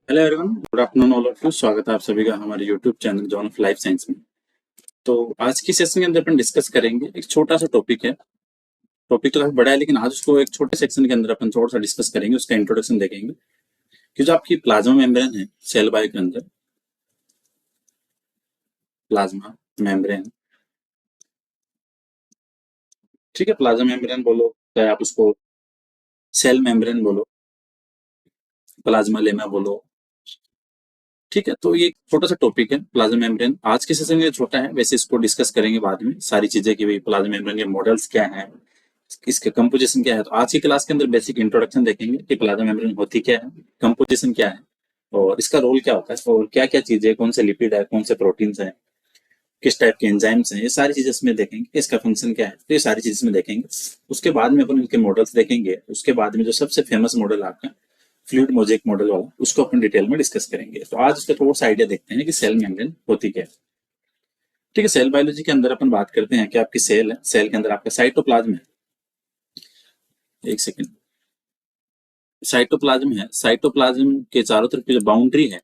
Hello everyone, good afternoon all of you. स्वागत है आप सभी का हमारे YouTube channel John of life science में। तो आज की सेशन के अंदर अपन डिस्कस करेंगे एक छोटा सा टॉपिक है। टॉपिक तो काफी बड़ा है, लेकिन आज उसको एक छोटे सेक्शन के अंदर अपन थोड़ा सा डिस्कस करेंगे, उसका इंट्रोडक्शन देखेंगे कि जो आपकी प्लाज्मा मेम्ब्रेन है सेल बायो के अंदर, प्लाज्मा मेम्ब्रेन, ठीक है, प्लाज्मा मेम्ब्रेन बोलो चाहे आप उसको सेल मेम्ब्रेन बोलो, प्लाज्मा लेमा बोलो, ठीक है। तो ये एक छोटा सा टॉपिक है प्लाज्मा मेम्ब्रेन। आज के सेशन में छोटा है, वैसे इसको डिस्कस करेंगे बाद में सारी चीजें कि भाई प्लाज्मा मेम्ब्रेन के मॉडल्स क्या हैं, इसके कंपोजिशन क्या है। तो आज की क्लास के अंदर बेसिक इंट्रोडक्शन देखेंगे कि प्लाज्मा मेम्ब्रेन होती क्या है, कंपोजिशन क्या है, और इसका रोल क्या होता है, और क्या क्या चीजें, कौन से लिपिड है, कौन से प्रोटीन्स हैं, किस टाइप के एंजाइम्स हैं, ये सारी चीजें इसमें देखेंगे। इसका फंक्शन क्या है, तो ये सारी चीजें इसमें देखेंगे। उसके बाद में अपन इनके मॉडल्स देखेंगे। उसके बाद में जो सबसे फेमस मॉडल आपका फ्लूइड मोजेक मॉडल वाला, उसको अपन डिटेल में डिस्कस करेंगे। तो आज उसका थोड़ा सा आइडिया देखते हैं कि सेल मेम्ब्रेन होती क्या है। ठीक है, सेल बायोलॉजी के अंदर अपन बात करते हैं कि आपकी सेल है, सेल के अंदर आपका साइटोप्लाज्म है। एक सेकेंड, साइटोप्लाज्म है, साइटोप्लाज्म के चारों तरफ की जो बाउंड्री है,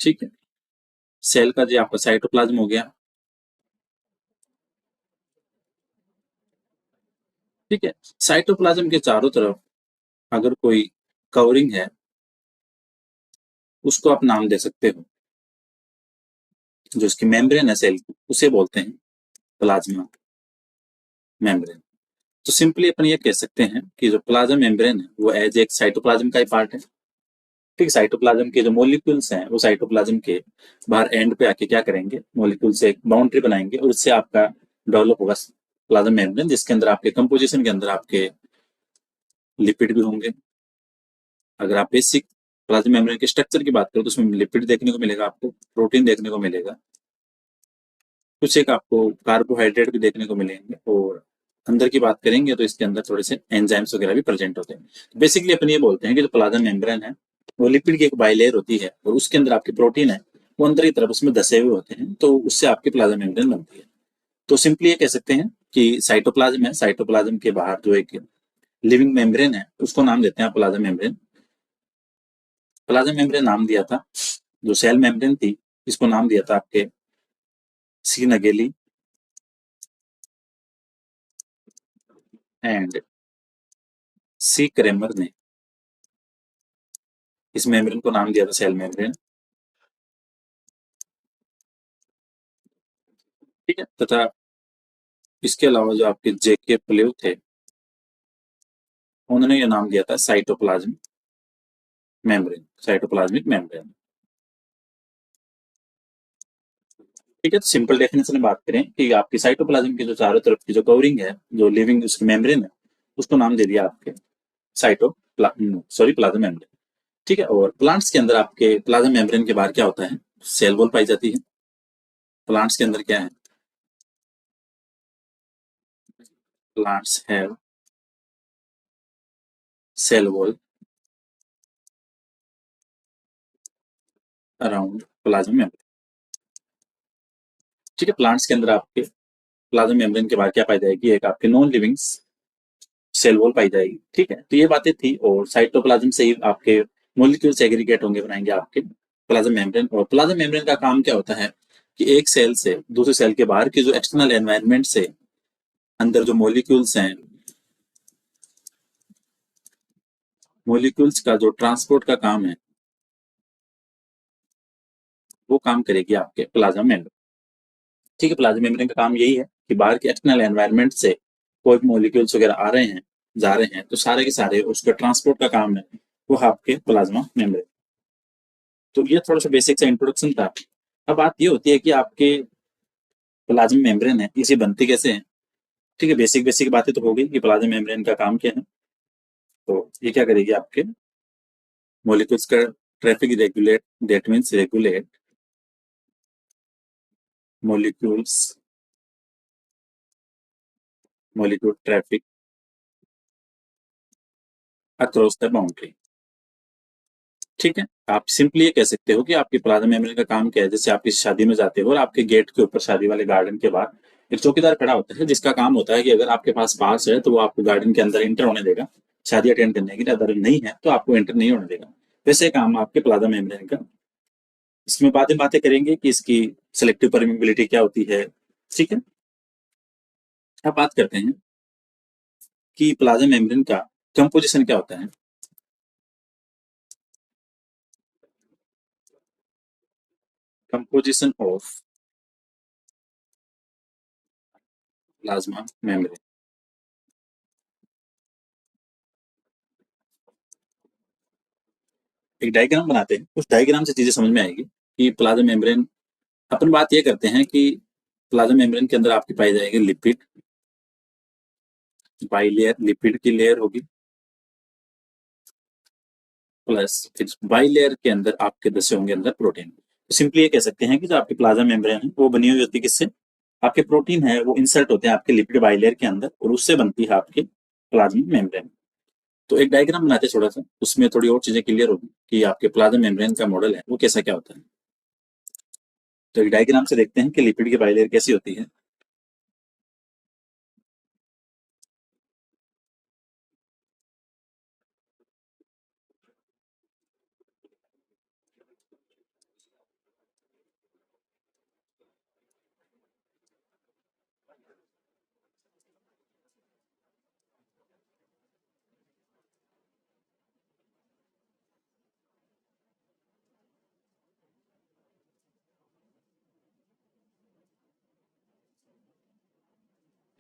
ठीक है, सेल का जो आपका साइटोप्लाज्म हो गया, ठीक है। साइटोप्लाज्म के चारों तरफ अगर कोई कवरिंग है, उसको आप नाम दे सकते हो। जो इसकी मेम्ब्रेन है सेल की, उसे बोलते हैं प्लाज्मा मेम्ब्रेन। तो सिंपली अपन ये कह सकते हैं कि जो प्लाज्मा मेम्ब्रेन है वो एज एक साइटोप्लाज्म का ही पार्ट है। ठीक है, साइटोप्लाज्म के जो मॉलिक्यूल्स हैं वो साइटोप्लाज्म के बाहर एंड पे आके क्या करेंगे, मॉलिक्यूल से एक बाउंड्री बनाएंगे और उससे आपका डेवलप होगा प्लाज्मा मेम्ब्रेन, जिसके अंदर आपके कंपोजिशन के अंदर आपके लिपिड भी होंगे। अगर आप बेसिक प्लाज्मा मेम्ब्रेन के स्ट्रक्चर की बात करो तो उसमें लिपिड देखने को मिलेगा, आपको प्रोटीन देखने को मिलेगा, कुछ एक आपको कार्बोहाइड्रेट भी देखने को मिलेंगे, और अंदर की बात करेंगे तो इसके अंदर थोड़े से एंजाइम्स वगैरह भी प्रेजेंट होते हैं। बेसिकली अपन ये बोलते हैं कि जो प्लाज्मा मेम्ब्रेन है वो लिपिड की एक बाइलेयर होती है, और उसके अंदर आपकी प्रोटीन है वो अंदर की तरफ उसमें धसे हुए होते हैं, तो उससे आपकी प्लाज्मा मेम्ब्रेन बनती है। तो सिंपली ये कह सकते हैं कि साइटोप्लाज्म है, साइटोप्लाज्म के बाहर जो एक लिविंग मेम्ब्रेन है उसको नाम देते हैं प्लाज्मा मेम्ब्रेन। प्लाज्मा मेम्ब्रेन नाम दिया था, जो सेल मेम्ब्रेन थी इसको नाम दिया था आपके सी नगेली एंड सी क्रेमर ने। इस मेम्ब्रेन को नाम दिया था सेल मेम्ब्रेन, ठीक है। तथा इसके अलावा जो आपके जेके प्लेव थे, उन्होंने ये नाम दिया था साइटोप्लाज्म मेम्ब्रेन, साइटोप्लाज्मिक मेम्ब्रेन, ठीक है। तो सिंपल डेफिनेशन में बात करें कि आपकी साइटोप्लाज्म की जो चारों तरफ की जो कवरिंग है, जो लिविंग उसकी मेम्ब्रेन है, उसको नाम दे दिया आपके साइटो सॉरी प्लाज्मा मेम्ब्रेन, ठीक है। और प्लांट्स के अंदर आपके प्लाज्मा मेम्ब्रेन के बाहर क्या होता है, सेल वॉल पाई जाती है। प्लांट्स के अंदर क्या है, plants have cell wall around plasma membrane, ठीक है। प्लांट्स के अंदर आपके प्लाज्मा मेम्ब्रेन के बाहर क्या पाई जाएगी, एक आपके नॉन लिविंग सेल वॉल पाई जाएगी, ठीक है। तो ये बातें थी, और साइटोप्लाज्म से ही आपके मॉलिक्यूल एग्रीगेट होंगे, बनाएंगे आपके प्लाज्मा मेम्ब्रेन। और प्लाज्मा मेम्ब्रेन का काम क्या होता है कि एक सेल से दूसरे सेल के बाहर की जो एक्सटर्नल एनवायरनमेंट से अंदर जो मॉलिक्यूल्स हैं, मॉलिक्यूल्स का जो ट्रांसपोर्ट का काम है वो काम करेगी आपके प्लाज्मा मेम्ब्रेन, ठीक है। प्लाज्मा मेम्ब्रेन का काम यही है कि बाहर के एक्सटर्नल एनवायरनमेंट से कोई मॉलिक्यूल्स वगैरह आ रहे हैं, जा रहे हैं, तो सारे के सारे उसका ट्रांसपोर्ट का काम है वो आपके प्लाज्मा मेम्ब्रेन। तो ये थोड़ा सा बेसिक सा इंट्रोडक्शन था। अब बात ये होती है कि आपके प्लाज्मा मेम्ब्रेन है इसे बनती कैसे है, ठीक है। बेसिक बेसिक बातें तो हो गई कि प्लाज्मा मेम्ब्रेन का काम क्या है। तो ये क्या करेगी, आपके मॉलिक्यूल्स का traffic regulate, that means regulate molecules, molecule traffic across the boundary, ठीक है। आप सिंपली ये कह सकते हो कि आपकी प्लाज्मा मेम्ब्रेन का काम क्या है। जैसे आप किसी शादी में जाते हो और आपके गेट के ऊपर, शादी वाले गार्डन के बाहर एक चौकीदार खड़ा होता है, जिसका काम होता है कि अगर आपके पास है तो वो आपको गार्डन के अंदर एंटर होने देगा शादी अटेंड करने के लिए, अगर नहीं है तो आपको एंटर नहीं होने देगा। वैसे काम आपके प्लाज्मा मेम्ब्रेन का। इसमें बाद में बातें करेंगे कि इसकी सेलेक्टिव परमिबिलिटी क्या होती है। ठीक है, अब बात करते हैं कि प्लाज्मा मेम्ब्रेन का कंपोजिशन क्या होता है। Composition of plasma membrane. एक डायग्राम बनाते हैं, उस डायग्राम से चीजें समझ में आएगी कि प्लाज्मा मेम्ब्रेन। अपन बात ये करते हैं कि प्लाज्मा मेम्ब्रेन के अंदर आपकी पाई जाएगी लिपिड, बाइलेयर लिपिड की लेयर होगी, प्लस फिर बाइलेयर के अंदर आपके दसे होंगे अंदर प्रोटीन। तो सिंपली ये कह सकते हैं कि जो आपकी प्लाज्मा मेम्ब्रेन है वो बनी हुई होती है किससे, आपके प्रोटीन है वो इंसर्ट होते हैं आपके लिपिड बाइलेयर के अंदर और उससे बनती है आपकी प्लाज्मा मेम्ब्रेन। तो एक डायग्राम बनाते हैं थोड़ा सा, उसमें थोड़ी और चीजें क्लियर होगी कि आपके प्लाज्मा मेम्ब्रेन का मॉडल है वो कैसा क्या होता है। तो एक डायग्राम से देखते हैं कि लिपिड की बाइलेयर कैसी होती है।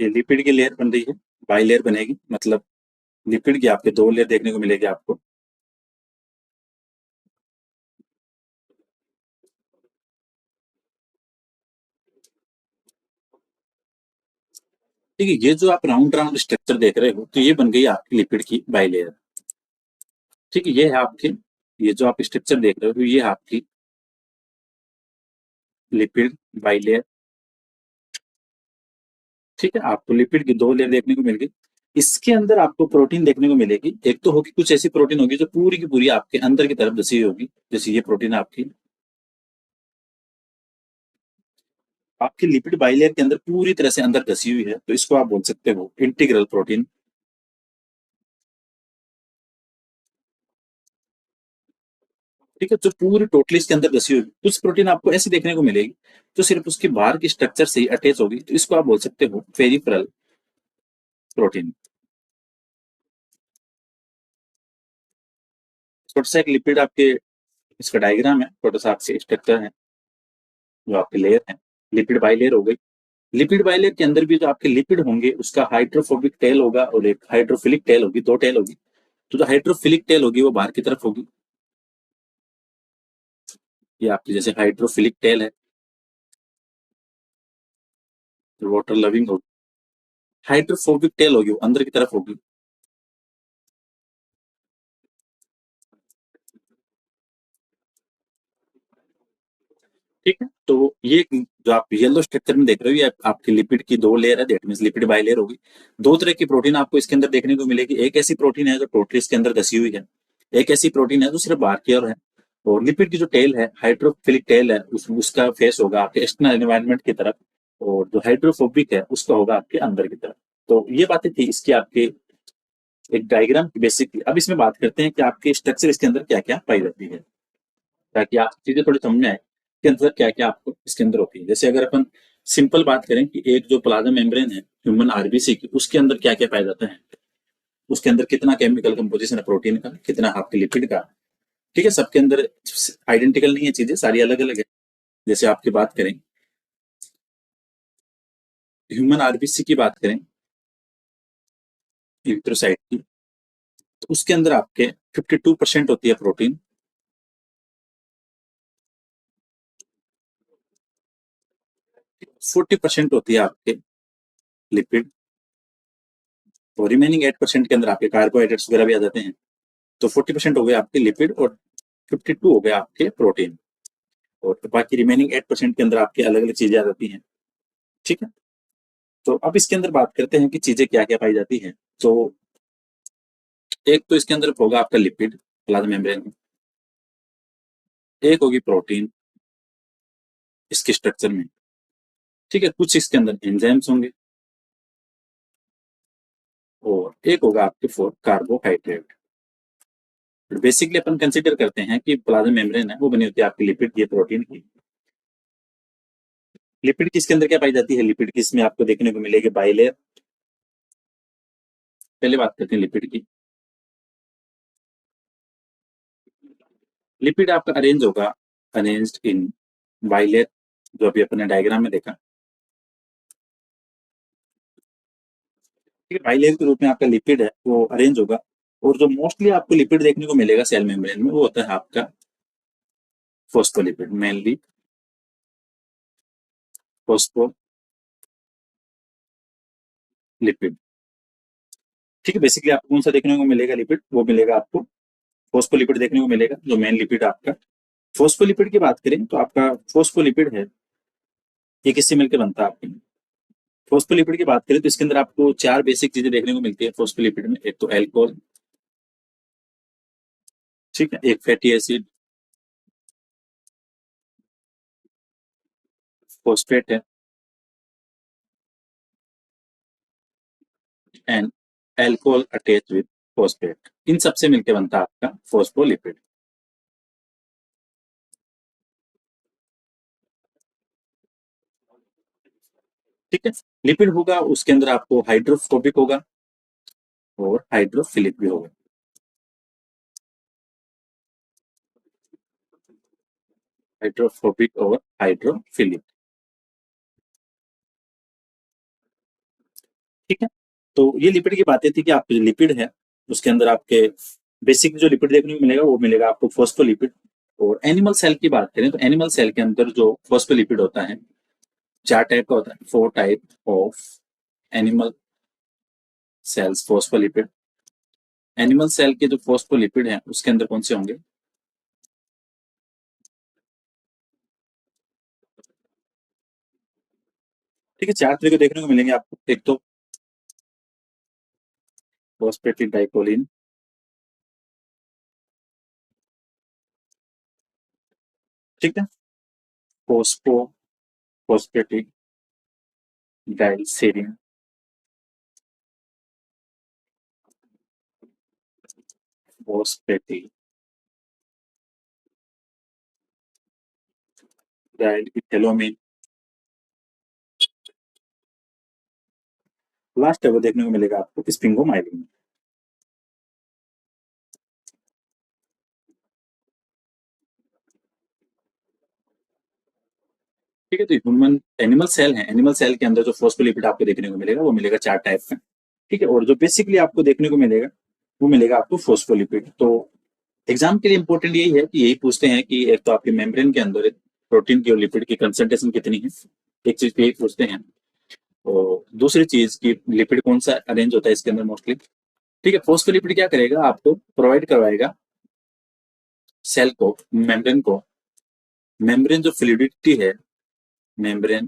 ये लिपिड की लेयर बन रही है, बाइलेयर बनेगी, मतलब लिपिड की आपके दो लेयर देखने को मिलेगी आपको। ठीक है, ये जो आप राउंड राउंड स्ट्रक्चर देख रहे हो तो ये बन गई आपकी लिपिड की बाइलेयर। ठीक है, ये है आपकी, ये जो आप स्ट्रक्चर देख रहे हो ये आपकी लिपिड बाइलेयर। ठीक है, आपको लिपिड की दो लेयर देखने को मिल गई। इसके अंदर आपको प्रोटीन देखने को मिलेगी, एक तो होगी कुछ ऐसी प्रोटीन होगी जो पूरी की पूरी आपके अंदर की तरफ धसी हुई होगी, जैसे ये प्रोटीन आपकी लिपिड बाइलेयर के अंदर पूरी तरह से अंदर धसी हुई है, तो इसको आप बोल सकते हो इंटीग्रल प्रोटीन। ठीक है, जो पूरी टोटली इसके अंदर धसी होगी। कुछ प्रोटीन आपको ऐसी देखने को मिलेगी जो सिर्फ उसके बाहर की स्ट्रक्चर से ही अटैच होगी, तो इसको आप बोल सकते हो पेरिफेरल प्रोटीन। छोटा सा एक लिपिड आपके, इसका डायग्राम है, छोटा सा आपसे स्ट्रक्चर है जो आपके लेयर है, लिपिड बाइलेयर हो गई। लिपिड बाइलेयर के अंदर भी जो आपके लिपिड होंगे उसका हाइड्रोफोबिक टेल होगा और एक हाइड्रोफिलिक टेल होगी, दो टेल होगी। तो जो हाइड्रोफिलिक टेल होगी वो बाहर की तरफ होगी, ये आपकी जैसे हाइड्रोफिलिक टेल है, तो वाटर लविंग होगी। हाइड्रोफोबिक टेल होगी वो अंदर की तरफ होगी। ठीक है, तो ये जो आप येलो स्ट्रक्चर में देख रहे हो ये आपकी लिपिड की दो लेयर है, दैट मींस लिपिड बाइलेयर होगी। दो तरह की प्रोटीन आपको इसके अंदर देखने को मिलेगी, एक ऐसी प्रोटीन है जो टोटली इसके अंदर धसी हुई है, एक ऐसी प्रोटीन है जो सिर्फ बाहर की ओर है। और लिपिड की जो टेल है, हाइड्रोफिलिक टेल है, उसका फेस होगा आपके एक्सटर्नल एनवायरनमेंट की तरफ, और जो हाइड्रोफोबिक है उसका होगा आपके अंदर की तरफ। तो ये बातें थी इसकी आपके एक डायग्राम की बेसिकली। अब इसमें बात करते हैं कि आपके स्ट्रक्चर इसके अंदर क्या क्या पाई जाती है, ताकि आप चीजें थोड़ी समझ में आए कि अंदर क्या क्या आपको इसके अंदर होती है। जैसे अगर अपन सिंपल बात करें कि एक जो प्लाज्मा मेम्ब्रेन है ह्यूमन आरबीसी की, उसके अंदर क्या क्या पाया जाता है, उसके अंदर कितना केमिकल कंपोजिशन है प्रोटीन का, कितना आपके लिपिड का। ठीक है, सबके अंदर आइडेंटिकल नहीं है, चीजें सारी अलग अलग है। जैसे आपकी बात करें, ह्यूमन आरबीसी की बात करें, यूट्रोसाइट की, तो उसके अंदर आपके 52% होती है प्रोटीन, 40% होती है आपके लिपिड, और रिमेनिंग 8% के अंदर आपके कार्बोहाइड्रेट्स वगैरह भी आ जाते हैं। तो 40% हो गए आपके लिपिड और 52 हो गए आपके प्रोटीन, और बाकी रिमेनिंग 8% के अंदर आपके अलग अलग चीजें आ जाती हैं। ठीक है, तो अब इसके अंदर बात करते हैं कि चीजें क्या क्या पाई जाती हैं। तो एक तो इसके अंदर होगा आपका लिपिड प्लाज्मा मेम्ब्रेन में, एक होगी प्रोटीन इसके स्ट्रक्चर में। ठीक है, कुछ इसके अंदर एंजाइम्स होंगे, और एक होगा आपके फोर कार्बोहाइड्रेट। बेसिकली अपन कंसिडर करते हैं कि प्लाज्मा मेम्ब्रेन है वो बनी होती है आपकी लिपिड की, प्रोटीन की। लिपिड किसके अंदर क्या पाई जाती है? लिपिड किस में आपको देखने को मिलेगी? बाइलेयर। पहले बात करते हैं लिपिड की। लिपिड आपका अरेंज होगा, अरेंज्ड इन बाइलेयर, जो अभी अपने डायग्राम में देखा। ठीक है, बाइलेयर के रूप में आपका लिपिड है वो अरेंज होगा। और जो मोस्टली आपको लिपिड देखने को मिलेगा सेल मेम्ब्रेन में वो होता है आपका फोस्फोलिपिड, मेनली फोस्फोलिपिड। ठीक है, बेसिकली आपको कौन सा देखने को मिलेगा लिपिड? वो मिलेगा आपको फोस्फोलिपिड देखने को मिलेगा, जो मेन लिपिड आपका। फोस्फोलिपिड की बात करें तो आपका फोस्फोलिपिड है ये किससे मिलकर बनता है आपके? फोस्फोलिपिड की बात करें तो इसके अंदर आपको चार बेसिक चीजें देखने को मिलती है फोस्फोलिपिड में। एक तो एल्कोहल, ठीक है, एक फैटी एसिड, फोस्फेट है, and alcohol attach with phosphate. इन सबसे मिलकर बनता है आपका फोस्फोलिपिड। ठीक है, लिपिड होगा उसके अंदर आपको हाइड्रोफोबिक होगा और हाइड्रोफिलिक भी होगा। हाइड्रोफोबिक और हाइड्रोफिलिक। ठीक है, तो ये लिपिड की बातें थी कि आप लिपिड है उसके अंदर आपके बेसिक जो लिपिड देखने को मिलेगा वो मिलेगा आपको फोस्फोलिपिड। और एनिमल सेल की बात करें तो एनिमल सेल के अंदर जो फोस्फोलिपिड होता है चार टाइप का होता है, 4 type of animal cells phospholipid. Animal cell के जो फोस्फोलिपिड हैं उसके अंदर कौन से होंगे? ठीक है, चार तरीके देखने को मिलेंगे आपको। एक तो फोस्फेटिक डाइकोलिन, ठीक है, फोस्फो फोस्फेटिक डाइसेरिन, फोस्फेटिक डाइइथेलोमिन। लास्ट है वो देखने को मिलेगा आपको स्पिंगोमाइलिन। ठीक है, तो ह्यूमन एनिमल सेल है, एनिमल सेल के अंदर जो फोस्फोलिपिड आपको देखने को मिलेगा वो मिलेगा चार टाइप का। ठीक है, और जो बेसिकली आपको देखने को मिलेगा वो मिलेगा आपको फोस्फोलिपिड। तो एग्जाम के लिए इंपॉर्टेंट यही है कि यही पूछते हैं कि एक तो आपके मेम्ब्रेन के अंदर प्रोटीन की और लिपिड की कंसंट्रेशन कितनी है, एक चीज यही पूछते हैं। और दूसरी चीज की लिपिड कौन सा अरेंज होता है इसके अंदर मोस्टली। ठीक है, फोस्फोलिपिड क्या करेगा आपको प्रोवाइड करवाएगा सेल को, मेम्ब्रेन को। मेम्ब्रेन जो फ्लूइडिटी है, membrane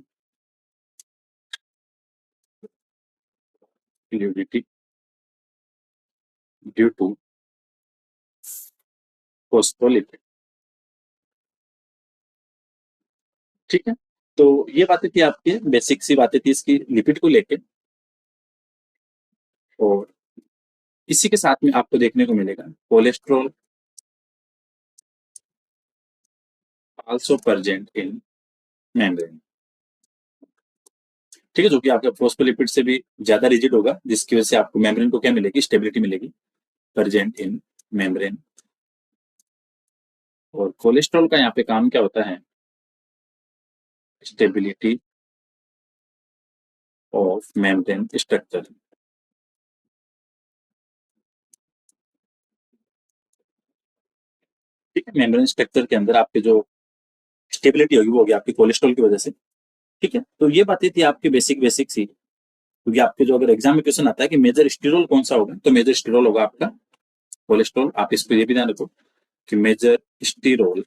fluidity due to phospholipid. ठीक है, तो ये बातें थी आपकी बेसिक सी बातें थी इसकी लिपिड को लेके। और इसी के साथ में आपको देखने को मिलेगा cholesterol also present in membrane. ठीक है, जो कि आपका फोस्फोलिपिड से भी ज्यादा रिजिड होगा, जिसकी वजह से आपको मेम्ब्रेन को क्या मिलेगी? स्टेबिलिटी मिलेगी, प्रेजेंट इन मेम्ब्रेन। और कोलेस्ट्रॉल का यहाँ पे काम क्या होता है? Stability of membrane structure. ठीक है, मेम्ब्रेन स्ट्रक्चर के अंदर आपके जो स्टेबिलिटी होगी वो होगी आपकी कोलेस्ट्रॉल की वजह से। ठीक है, तो ये बातें थी आपकी बेसिक बेसिक सी। क्योंकि आपके जो अगर एग्जाम में क्वेश्चन आता है कि मेजर स्टीरोल कौन सा होगा, तो मेजर स्टीरोल होगा आपका कोलेस्ट्रॉल। आप इस पर ये भी ध्यान रखो कि major sterol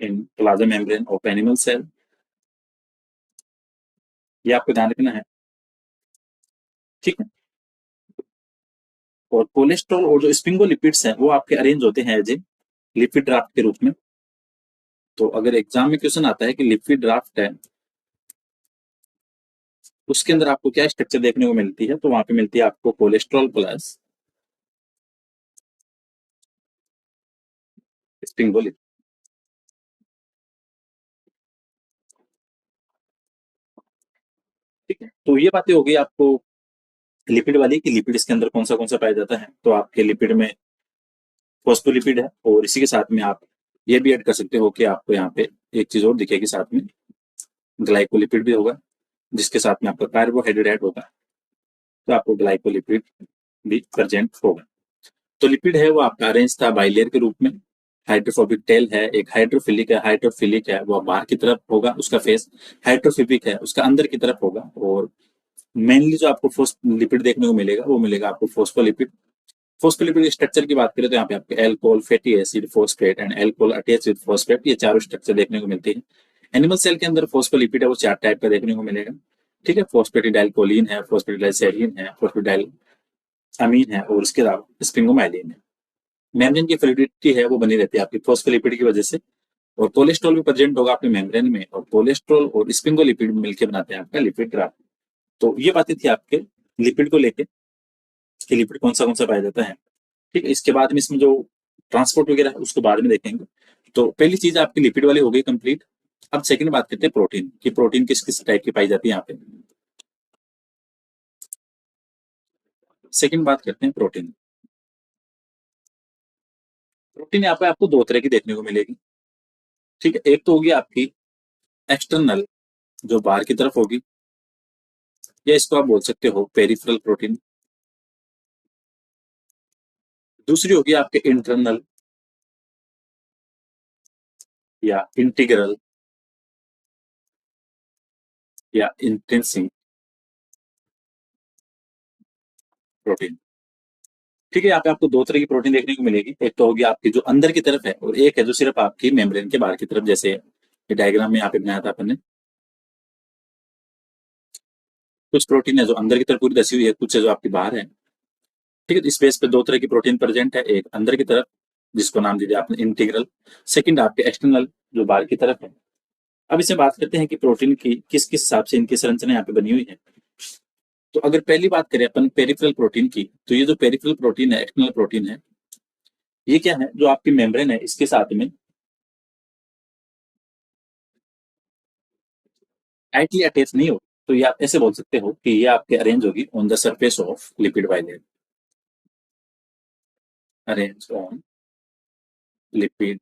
in plasma membrane of animal cell, ये आपको ध्यान रखना है। ठीक है, और कोलेस्ट्रॉल और जो स्पिंगोलिपिड्स हैं वो आपके अरेंज होते हैं एज ए लिपिड ड्राफ्ट के रूप में। तो अगर एग्जाम में क्वेश्चन आता है कि लिपिड ड्राफ्ट है, उसके अंदर आपको क्या स्ट्रक्चर देखने को मिलती है, तो वहां पे मिलती है आपको कोलेस्ट्रॉल प्लस स्प्रिंग बोलिए। ठीक है, तो ये बातें हो गई आपको लिपिड वाली कि लिपिड इसके अंदर कौन सा पाया जाता है। तो आपके लिपिड में फॉस्फोलिपिड है, और इसी के साथ में आप ये भी ऐड कर सकते हो कि आपको यहाँ पे एक चीज और दिखेगी साथ में, ग्लाइकोलिपिड भी होगा, जिसके साथ में आपका कार्बोहाइड्रेट होगा, तो आपको ग्लाइकोलिपिड भी प्रेजेंट होगा। तो लिपिड है वो आपका अरेंज था बाइलेयर के रूप में। हाइड्रोफोबिक टेल है, एक हाइड्रोफिलिक है, हाइड्रोफिलिक है वो बाहर की तरफ होगा उसका फेस, हाइड्रोफिबिक है उसका अंदर की तरफ होगा। और मेनली जो आपको लिपिड देखने को मिलेगा वो मिलेगा आपको फोस्फोलिपिड। फोस्फोलिपिड स्ट्रक्चर की बात करें तो यहाँ पे आपके alcohol, fatty acid, phosphate and alcohol attach with phosphate, ये चारों स्ट्रक्चर देखने को मिलते हैं। एनिमल सेल के अंदर फोस्फोलिपिड है वो चार टाइप का देखने को मिलेगा। ठीक है, फोस्फेटिडाइल कोलिन है, फोस्फेटिडाइल है, फोस्फेटिडाइल अमीन है, और उसके अलावा स्पिंगोमाइलिन है। मेम्ब्रेन की फ्लूइडिटी है वो बनी रहती है आपकी फोस्फोलिपिड की वजह से। और कोलेस्ट्रॉल भी प्रेजेंट होगा आपके मेम्ब्रेन में, और कोलेस्ट्रॉल और स्पिंगोलिपिड मिलकर बनाते हैं आपका लिपिड ग्राफ। तो ये बातें थी आपके लिपिड को लेके कि लिपिड कौन सा पाया जाता है। ठीक है, इसके बाद में इसमें जो ट्रांसपोर्ट वगैरह है उसको बाद में देखेंगे। तो पहली चीज आपकी लिपिड वाली हो गई कंप्लीट। अब सेकंड बात करते हैं प्रोटीन की, प्रोटीन किस किस टाइप की पाई जाती है यहाँ पे। सेकंड बात करते हैं प्रोटीन। प्रोटीन यहाँ पे आपको दो तरह की देखने को मिलेगी। ठीक है, एक तो होगी आपकी एक्सटर्नल, जो बाहर की तरफ होगी, या इसको आप बोल सकते हो पेरिफेरल प्रोटीन। दूसरी होगी आपके इंटरनल या इंटीग्रल या इंटेंसिव प्रोटीन। ठीक है, यहाँ पे आपको दो तरह की प्रोटीन देखने को मिलेगी। एक तो होगी आपकी जो अंदर की तरफ है, और एक है जो सिर्फ आपकी मेम्ब्रेन के बाहर की तरफ, जैसे ये डायग्राम में यहाँ पे बनाया था अपन ने। कुछ प्रोटीन है जो अंदर की तरफ पूरी दसी हुई है, कुछ है जो आपकी बाहर है। ठीक है, इस बेस पे दो तरह की प्रोटीन प्रेजेंट है, एक अंदर की तरफ जिसको नाम दीजिए आपने इंटीग्रल, सेकंड आपके एक्सटर्नल जो बाहर की तरफ है। अब इसमें बात करते हैं कि प्रोटीन की किस किस हिसाब से इनकी संरचना यहाँ पे बनी हुई है। तो अगर पहली बात करें अपन पेरिफेरल प्रोटीन की, तो ये जो पेरिफेरल प्रोटीन है, एक्सटर्नल प्रोटीन है, ये क्या है, जो आपकी मेम्ब्रेन है इसके साथ में टाइटली अटैच नहीं हो। तो ये आप ऐसे बोल सकते हो कि ये आपके अरेंज होगी on the surface of lipid bilayer, arrange on lipid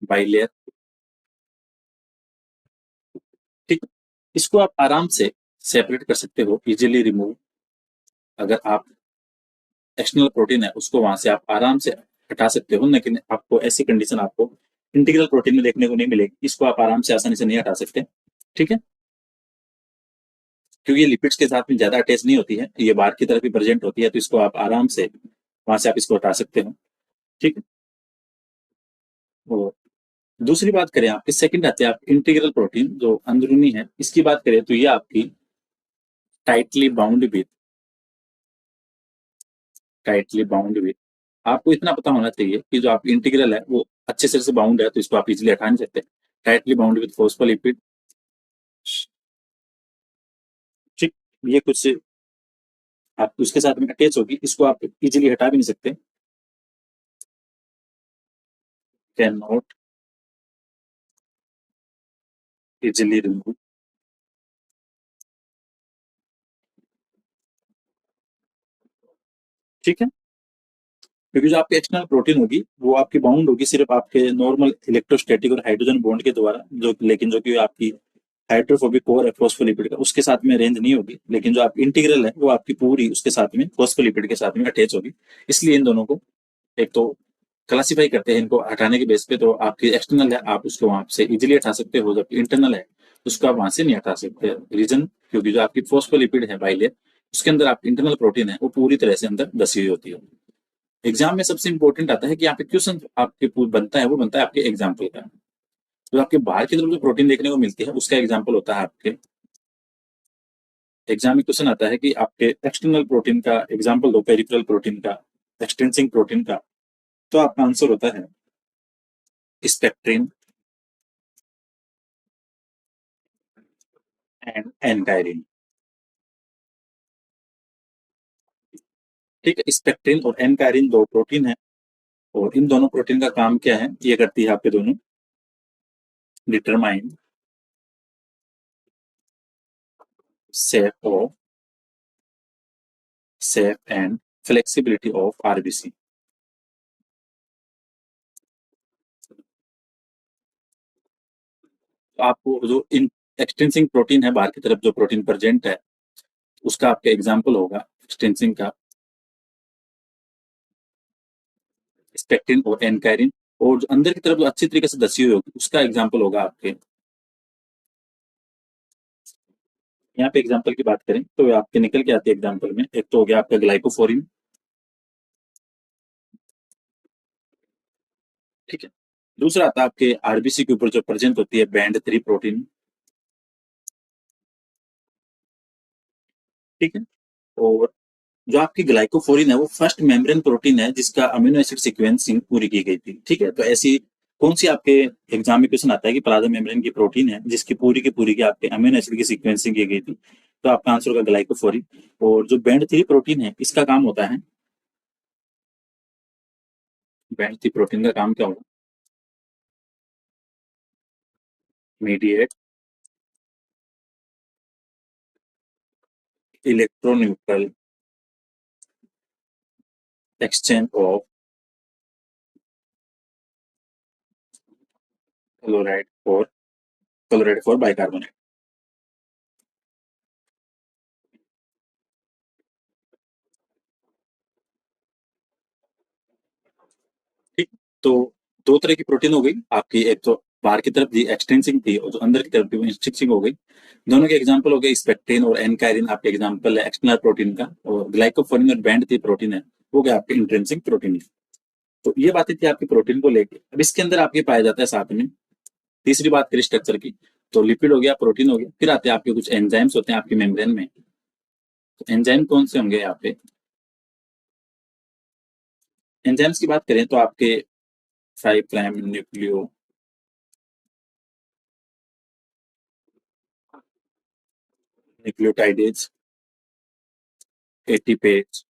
bilayer. ठीक, इसको आप आराम से सेपरेट कर सकते हो, इजिली रिमूव। अगर आप एक्सटर्नल प्रोटीन है उसको वहां से आप आराम से हटा सकते हो, लेकिन आपको ऐसी कंडीशन आपको इंटीग्रल प्रोटीन में देखने को नहीं मिलेगी, इसको आप आराम से आसानी से नहीं हटा सकते। ठीक है, क्योंकि ये लिपिड्स के साथ में ज्यादा अटैच नहीं होती है, ये बाहर की तरफ ही प्रेजेंट होती है, तो इसको आप आराम से वहां से आप इसको हटा सकते हो। ठीक है, और दूसरी बात करें आपके सेकंड आते हैं आप इंटीग्रल प्रोटीन जो अंदरूनी है, इसकी बात करें तो ये आपकी tightly bound with, tightly bound with, आपको इतना पता होना चाहिए कि जो आप इंटीग्रल है वो अच्छे से बाउंड है, तो इसको आप इजिली हटा नहीं सकते। Tightly bound with phospholipid. ठीक, ये कुछ आप उसके साथ में अटैच होगी, इसको आप इजिली हटा भी नहीं सकते, कैन नॉट इजिली रिमूव। ठीक है, क्योंकि जो आपकी एक्सटर्नल प्रोटीन होगी वो आपकी बाउंड होगी सिर्फ आपके नॉर्मल इलेक्ट्रोस्टैटिक और हाइड्रोजन बॉन्ड के द्वारा, जो लेकिन जो कि आपकी हाइड्रोफोबिक कोर है फॉस्फोलिपिड का, उसके साथ में रेंज नहीं होगी। लेकिन जो आप इंटीग्रल है वो आपकी पूरी उसके साथ में फॉस्फोलिपिड के साथ में अटैच होगी। इसलिए इन दोनों को एक तो क्लासीफाई करते हैं इनको हटाने के बेस पे। तो आपकी एक्सटर्नल है आप उसको वहां से इजिली हटा सकते हो, जबकि इंटरनल है उसको आप वहां से नहीं हटा सकते। रीजन, क्योंकि जो आपकी फॉस्फोलिपिड है बाइलेयर, उसके अंदर आपकी इंटरनल प्रोटीन है वो पूरी तरह से अंदर दसी हुई होती है। एग्जाम में सबसे इंपॉर्टेंट आता है कि यहाँ पे क्वेश्चन आपके बनता है, वो बनता है आपके एग्जाम्पल का। तो आपके बाहर की तरफ जो प्रोटीन देखने को मिलती है उसका एग्जाम्पल होता है आपके एग्जाम में क्वेश्चन आता है कि आपके एक्सटर्नल प्रोटीन का एग्जाम्पल दो, पेरिफेरल प्रोटीन का, एक्सटेंसिंग प्रोटीन का। तो आपका आंसर होता है स्पेक्ट्रिन एंड एनकायरिन। ठीक है, स्पेक्ट्रिन और एनकायरिन दो प्रोटीन है और इन दोनों प्रोटीन का काम क्या है, ये करती है आपके दोनों determine shape of shape and flexibility of RBC. तो आपको जो इन एक्सटेंसिंग प्रोटीन है, बाहर की तरफ जो प्रोटीन प्रेजेंट है, उसका आपका एग्जाम्पल होगा एक्सटेंसिंग का स्पेक्टिन और एनकायरिन। और जो अंदर की तरफ जो अच्छी तरीके से दसी हुई होगी, उसका एग्जाम्पल होगा आपके, यहाँ पे एग्जाम्पल की बात करें तो आपके निकल के आती है एग्जाम्पल में, एक तो हो गया आपका ग्लाइकोफोरिन, ठीक है। दूसरा आता है आपके आरबीसी के ऊपर जो प्रेजेंट होती है बैंड 3 प्रोटीन, ठीक है। और जो आपकी ग्लाइकोफोरिन है वो फर्स्ट मेम्ब्रेन प्रोटीन है जिसका अमीनो एसिड सीक्वेंसिंग पूरी की गई थी, ठीक है। तो ऐसी कौन सी आपके एग्जाम में क्वेश्चन आता है कि प्लाज्मा मेम्ब्रेन की प्रोटीन है जिसकी पूरी की पूरी की आपके अमीनो एसिड की सीक्वेंसिंग की गई थी, तो आपका आंसर होगा ग्लाइकोफोरिन। और जो बैंड 3 प्रोटीन है इसका काम होता है, बैंड 3 प्रोटीन का काम क्या होगा, mediate electroneutral exchange of chloride for bicarbonate, ठीक। तो दो तरह की प्रोटीन हो गई आपकी, एक तो बाहर की तरफ एक्सटेंसिंग थी और जो अंदर की तरफ इंस्ट्रिक्सिंग हो गई। दोनों के एग्जांपल हो गए स्पेक्टिन और एनकायरिन, आपके एग्जांपल है एक्सटर्नल प्रोटीन का। और ग्लाइकोफोरिन और बैंड 3 प्रोटीन है, वो क्या आपके इंट्रिंसिक प्रोटीन है। तो ये बातें थी आपकी प्रोटीन को लेके। अब इसके अंदर आपके पाया जाता है साथ में, तीसरी बात करें स्ट्रक्चर की, तो लिपिड हो गया, प्रोटीन हो गया, फिर आते हैं आपके कुछ एंजाइम्स होते हैं आपकी मेम्ब्रेन में। तो एंजाइम कौन से होंगे यहाँ पे, एंजाइम्स की बात करें तो आपके 5' न्यूक्लियोटाइडेज, एटीपेज,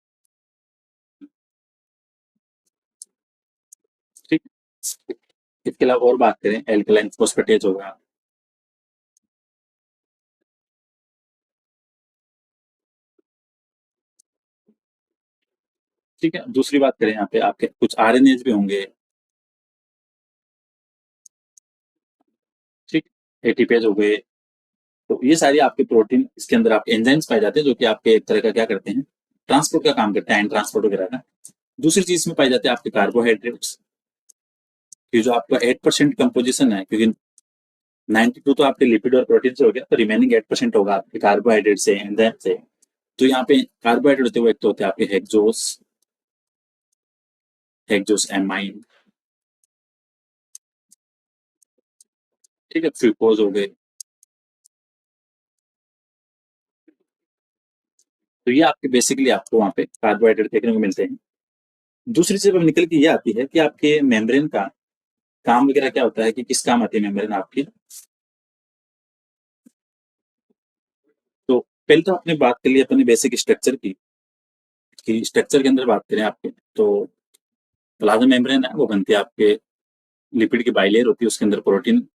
ठीक। इसके अलावा और बात करें एल्कलाइन फोस्फेटेज होगा, ठीक है। दूसरी बात करें यहाँ पे आपके कुछ आरएनएज भी होंगे, ठीक, एटीपेज हो गए। तो ये सारी आपके प्रोटीन, इसके अंदर आपके एंजाइम्स पाए जाते हैं जो कि आपके एक तरह का क्या करते हैं, ट्रांसपोर्ट का काम करते हैं, ट्रांसपोर्ट वगैरह का। दूसरी चीज में पाए जाते हैं आपके कार्बोहाइड्रेट्स, कि जो आपका 8% कंपोजिशन है, क्योंकि 92 तो आपके लिपिड और प्रोटीन से हो गया, तो रिमेनिंग 8% होगा आपके कार्बोहाइड्रेट से, एंजाइम से। तो यहाँ पे कार्बोहाइड्रेट होते हुए एक तो होते हैं आपके हेक्सोस, हेक्सोस एमाइन, ठीक है, फ्रूक्टोज हो गए। तो ये आपके बेसिकली आपको वहाँ पे कार्बोहाइड्रेट देखने को मिलते हैं। दूसरी चीज अब निकल के ये आती है कि आपके मेम्ब्रेन का काम वगैरह क्या होता है, कि किस काम आती है मेम्ब्रेन आपकी। तो पहले तो आपने बात कर ली अपनी बेसिक स्ट्रक्चर की, कि स्ट्रक्चर के अंदर बात करें आपके, तो प्लाज्मा मेम्ब्रेन है वो बनती है आपके लिपिड की बाइलेयर होती है, उसके अंदर प्रोटीन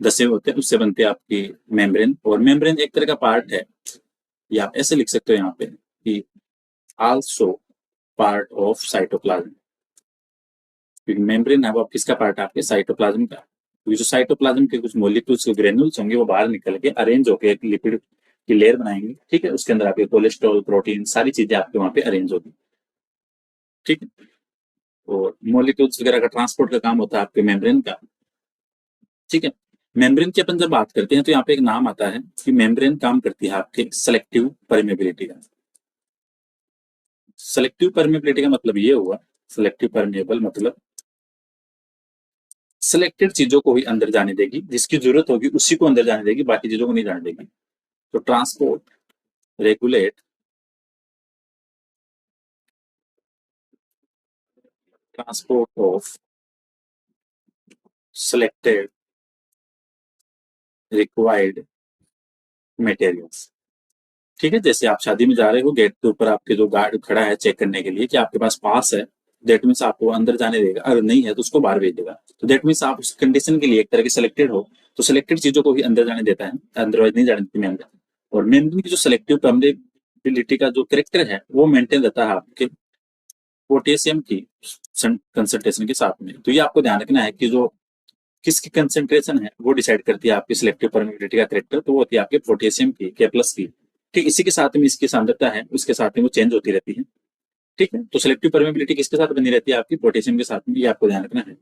दसे हुए होते हैं, उससे बनती है आपकी मेम्ब्रेन। और मेम्ब्रेन एक तरह का पार्ट है, या आप ऐसे लिख सकते हो यहाँ पे कि आल्सो पार्ट ऑफ साइटोप्लाज्म, क्योंकि मेम्ब्रेन है वो किसका पार्ट है, आपके साइटोप्लाज्म का। क्योंकि जो साइटोप्लाज्म के कुछ मोलिक्यूल्स के ग्रेन्यूल्स होंगे वो बाहर निकल के अरेंज होकर एक लिपिड की लेयर बनाएंगे, ठीक है। उसके अंदर आपके कोलेस्ट्रॉल, प्रोटीन, सारी चीजें आपके वहां पे अरेंज होगी, ठीक है। और मोलिक्यूल्स वगैरह का ट्रांसपोर्ट का काम होता है आपके मेम्ब्रेन का, ठीक है। मेम्ब्रेन की अपन जब बात करते हैं तो यहाँ पे एक नाम आता है कि मेम्ब्रेन काम करती है आपके सेलेक्टिव परमेबिलिटी का। सेलेक्टिव परमेबिलिटी का मतलब ये हुआ, सेलेक्टिव परमेबल मतलब सिलेक्टेड चीजों को ही अंदर जाने देगी, जिसकी जरूरत होगी उसी को अंदर जाने देगी, बाकी चीजों को नहीं जाने देगी। तो transport, regulate, transport of selected required materials, ठीक है। जैसे आप शादी में जा रहे हो, गेट के ऊपर आपके जो गार्ड खड़ा है चेक करने के लिए कि आपके पास पास है, दैट मीन्स आपको अंदर जाने देगा, अगर नहीं है तो उसको बाहर भेज देगा। तो दैट मीन्स आप उस कंडीशन के लिए एक तरह के सिलेक्टेड हो, तो सिलेक्टेड चीजों को ही अंदर जाने देता है, अदरवाइज नहीं जाने देती मेम्ब्रेन। और मेम्ब्रेन की जो सिलेक्टिव परमेबिलिटी का जो करेक्टर है वो मेंटेन रहता है आपके पोटेशियम की कंसंट्रेशन के साथ में। तो ये आपको ध्यान रखना है कि जो किसकी कंसंट्रेशन है वो डिसाइड करती है आपकी सिलेक्टिव परमेबिलिटी का करेक्टर, तो वो होती है आपके पोटेशियम की, के प्लस की। ठीक, इसी के साथ में इसकी सांद्रता है उसके साथ में वो चेंज होती रहती है। ठीक है, तो सिलेक्टिव परमेबिलिटी किसके साथ बनी रहती है आपकी, पोटेशियम के साथ में, ये आपको ध्यान रखना है।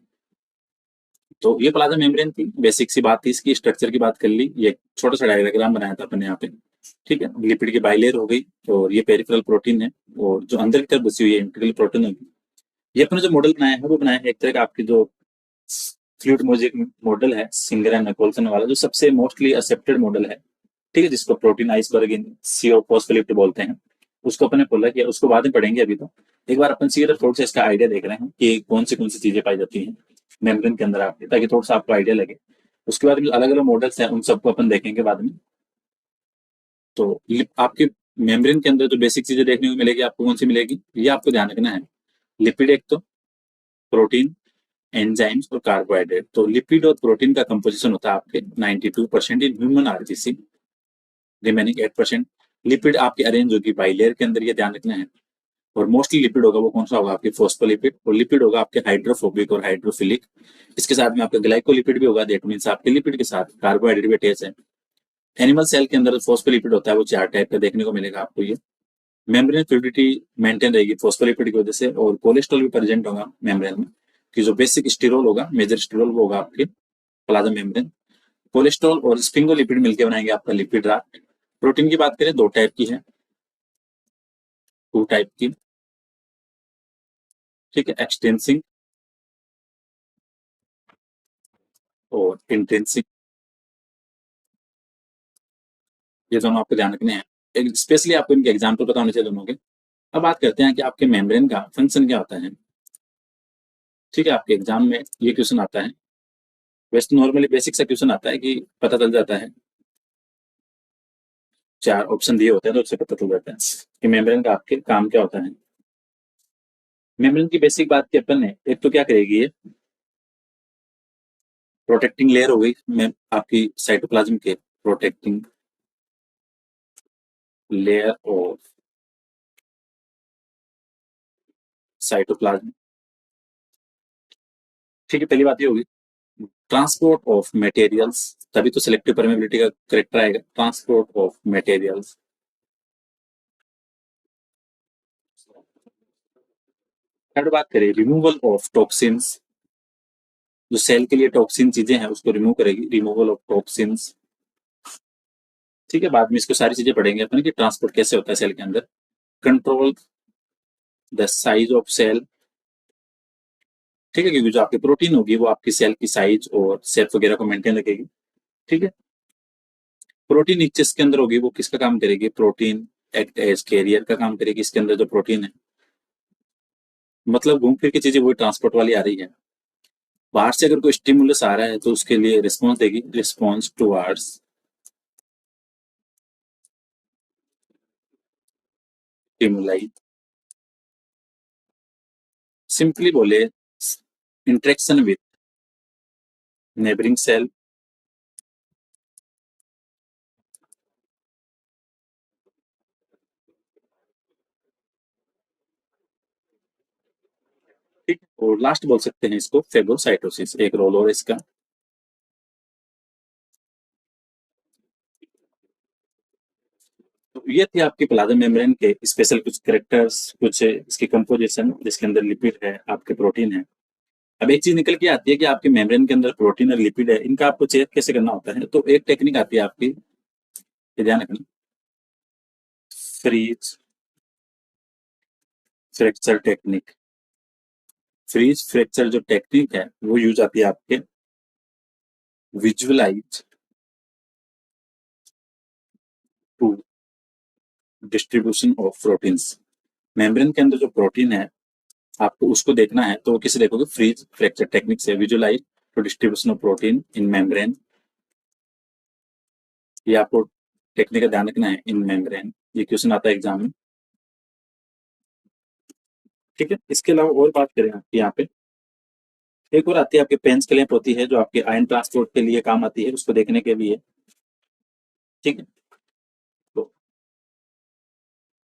तो ये प्लाज्मा मेम्ब्रेन थी, बेसिक सी बात थी, इसकी स्ट्रक्चर की बात कर ली, ये छोटा सा डायग्राम बनाया था अपने यहाँ पे। ठीक है, लिपिड की बाइलेयर हो गई, और ये पेरिफेरल प्रोटीन है, और जो अंदर की तरफ बसी हुई है इंटीग्रल प्रोटीन होगी। ये अपने जो मॉडल बनाया है वो बनाया है एक तरह का आपकी जो फ्लूइड म्यूजिक मॉडल है, सिंगर एंड निकोलसन वाला, जो सबसे मोस्टली एक्सेप्टेड मॉडल है। ठीक है, जिसको प्रोटीन आइसबर्ग इन सीओ फॉस्फोलिपिड बोलते हैं, उसको अपने खोला किया, उसको बाद में पढ़ेंगे। अभी तो एक बार अपन सीधे थोड़ा सा इसका आइडिया देख रहे हैं कि कौन सी चीजें पाई जाती हैं मेम्ब्रेन के अंदर आपके, ताकि थोड़ा सा आपको आइडिया लगे। उसके बाद जो अलग अलग मॉडल्स हैं उन सबको अपन देखेंगे बाद में। तो आपके मेम्ब्रेन के अंदर जो बेसिक चीजें देखने को मिलेगी आपको, कौन सी मिलेगी ये आपको ध्यान रखना है। लिपिड एक तो, प्रोटीन, एंजाइम्स और कार्बोहाइड्रेट। तो लिपिड और प्रोटीन का कंपोजिशन होता है आपके 92% in human RBC, remaining 8%। Lipid आपकी अरेंज होगी बाइलेयर के अंदर, ये ध्यान रखना है। और मोस्टली लिपिड होगा वो कौन सा होगा, आपके फोस्फोलिपिड। और लिपिड होगा आपके हाइड्रोफोबिक और हाइड्रोफिलिक। इसके साथ में आपका ग्लाइकोलिपिड भी होगा, दैट मीन्स आपके लिपिड के साथ कार्बोहाइड्रेट भी अटैच है। एनिमल सेल के अंदर फोस्फोलिपिड होता है, वो 4 टाइप का देखने को मिलेगा आपको। ये मेम्ब्रेन फ्लूइडिटी मेंटेन रहेगी फोस्फोलिपिड की वजह से, और कोलेस्ट्रॉल भी प्रेजेंट होगा मेम्ब्रेन में, कि जो बेसिक स्टिरोल होगा, मेजर स्टिरोल वो होगा आपके प्लाज्मा मेम्ब्रेन। कोलेस्ट्रॉल और स्फिंगोलिपिड मिलकर बनाएंगे आपका लिपिड राफ्ट। प्रोटीन की बात करें, 2 टाइप की है, 2 टाइप की। ठीक है, एक्सटेंसिव और इंटेंसिव, ये दोनों आपको ध्यान रखने हैं। स्पेशली आपको इनके एग्जाम्पल पता होने चाहिए दोनों के। अब बात करते हैं कि आपके मेम्ब्रेन का फंक्शन क्या होता है। ठीक है, आपके एग्जाम में ये क्वेश्चन आता है। वैसे नॉर्मली बेसिक सा क्वेश्चन आता है कि पता चल जाता है, 4 ऑप्शन दिए होते हैं तो उससे पता चल जाता है कि मेम्ब्रेन का आपके काम क्या होता है। मेम्ब्रेन की बेसिक बात की अपन ने, एक तो क्या करेगी ये, प्रोटेक्टिंग लेयर हो गई में आपकी साइटोप्लाज्म के, प्रोटेक्टिंग लेयर ऑफ साइटोप्लाज्म। ठीक है, पहली बात ये होगी ट्रांसपोर्ट ऑफ मटेरियल्स, तभी तो सिलेक्टिव परमेबिलिटी का करेक्टर आएगा, ट्रांसपोर्ट ऑफ मटेरियल्स। थर्ड बात करें रिमूवल ऑफ टॉक्सिन्स, जो सेल के लिए टॉक्सिन चीजें हैं उसको रिमूव करेगी, रिमूवल ऑफ टॉक्सिन्स। ठीक है, बाद में इसको सारी चीजें पढ़ेंगे अपन कि ट्रांसपोर्ट कैसे होता है सेल के अंदर। Control the size of cell. ठीक है, क्योंकि जो आपकी प्रोटीन होगी वो आपकी सेल की साइज और शेप वगैरह को मेंटेन रखेगी। ठीक है, प्रोटीन एक चीज के अंदर होगी वो किसका काम करेगी, प्रोटीन एक्ट एज कैरियर का काम करेगी। इसके अंदर जो प्रोटीन है, मतलब घूम फिर की चीजें वही ट्रांसपोर्ट वाली आ रही है। बाहर से अगर कोई स्टिमुलस आ रहा है तो उसके लिए रिस्पॉन्स देगी, रिस्पॉन्स टुवर्ड्स स्टिमुलाई। सिंपली बोले, इंटरेक्शन विद नेबरिंग सेल। ठीक, और लास्ट बोल सकते हैं इसको फेगोसाइटोसिस, एक रोल और इसका। तो ये थे आपके प्लाज्मा मेम्ब्रेन के स्पेशल कुछ कैरेक्टर्स, कुछ इसकी कंपोजिशन, जिसके अंदर लिपिड है, आपके प्रोटीन है। अब एक चीज निकल के आती है कि आपके मेम्ब्रेन के अंदर प्रोटीन और लिपिड है, इनका आपको चेक कैसे करना होता है। तो एक टेक्निक आती है आपकी, ये ध्यान रखना, freeze fracture technique. Freeze fracture जो टेक्निक है वो यूज आती है आपके visualize to distribution of proteins. Membrane के अंदर जो प्रोटीन है आपको उसको देखना है, तो किसे देखोगे, फ्रीज फ्रैक्चर टेक्निक से। Visualize to distribution of protein in membrane, ये आपको टेक्निक का ध्यान रखना है, इन मेम्ब्रेन। ये क्वेश्चन आता है एग्जाम में। ठीक है। इसके अलावा और बात करें आपकी यहाँ पे, एक और आती है आपके पेंस क्लैंप होती है, जो आपके आयन ट्रांसपोर्ट के लिए काम आती है, उसको देखने के लिए। ठीक है। तो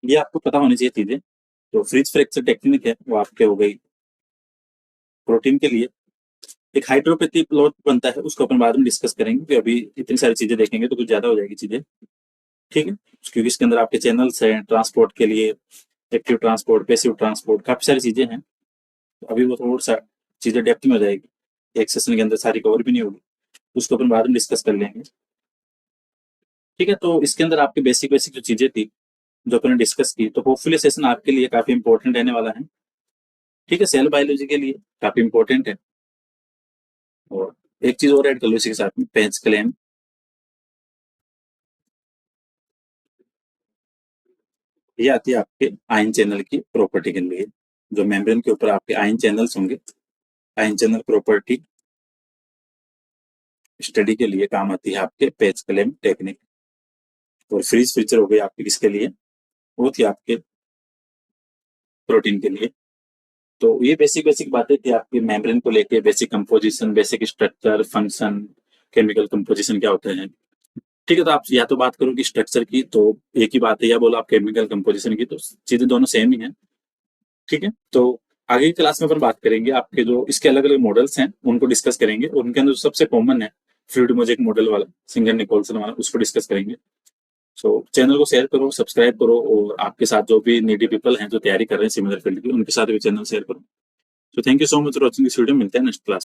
ये आपको पता होनी चाहिए चीजें। तो फ्रिज फ्रैक्चर टेक्निक है वो आपके हो गई प्रोटीन के लिए। एक हाइड्रोपैथी प्लॉट बनता है, उसको अपन बाद में डिस्कस करेंगे, क्योंकि अभी इतनी सारी चीजें देखेंगे तो कुछ ज्यादा हो जाएगी चीजें। ठीक है। क्योंकि इसके अंदर आपके चैनल्स हैं ट्रांसपोर्ट के लिए, एक्टिव ट्रांसपोर्ट, पैसिव ट्रांसपोर्ट, काफी सारी चीजें हैं। तो अभी वो थोड़ा सा चीजें डेप्थ में हो जाएगी, एक सेशन के अंदर सारी कवर भी नहीं होगी, उसको अपन बाद में डिस्कस कर लेंगे। ठीक है। तो इसके अंदर आपकी बेसिक बेसिक जो चीजें थी जो अपने डिस्कस की, तो होपफुली सेशन आपके लिए काफी इंपॉर्टेंट रहने वाला है। ठीक है। सेल बायोलॉजी के लिए काफी इंपॉर्टेंट है। और एक चीज और ऐड कर लो इसी के साथ में, पेंस क्लेम। ये आती है आपके आयन चैनल की प्रॉपर्टी के लिए, जो मेम्ब्रेन के ऊपर आपके आयन चैनल्स होंगे, आयन चैनल प्रॉपर्टी स्टडी के लिए काम आती है आपके पेज क्लेम टेक्निक। और फ्रीज फीचर हो गई आपकी किसके लिए, वो थी आपके प्रोटीन के लिए। तो ये बेसिक बेसिक बातें थी आपकी मेम्ब्रेन को लेके, basic composition, basic structure, function, chemical composition क्या होते हैं। ठीक है। तो आप या तो बात करोगे स्ट्रक्चर की तो एक ही बात है, या बोलो आप केमिकल कंपोजिशन की, तो चीजें दोनों सेम ही है। ठीक है। तो आगे की क्लास में अपन बात करेंगे आपके जो इसके अलग अलग मॉडल्स हैं उनको डिस्कस करेंगे, और उनके अंदर सबसे कॉमन है फ्लूइड मोजेक मॉडल वाला, सिंगर निकोलसन वाला, उसको डिस्कस करेंगे। सो चैनल को शेयर करो, सब्सक्राइब करो, और आपके साथ जो भी नीडी पीपल हैं जो तैयारी कर रहे हैं सिमिलर फील्ड की, उनके साथ भी चैनल शेयर करो। So thank you so much for watching this video. मिलते हैं नेक्स्ट क्लास।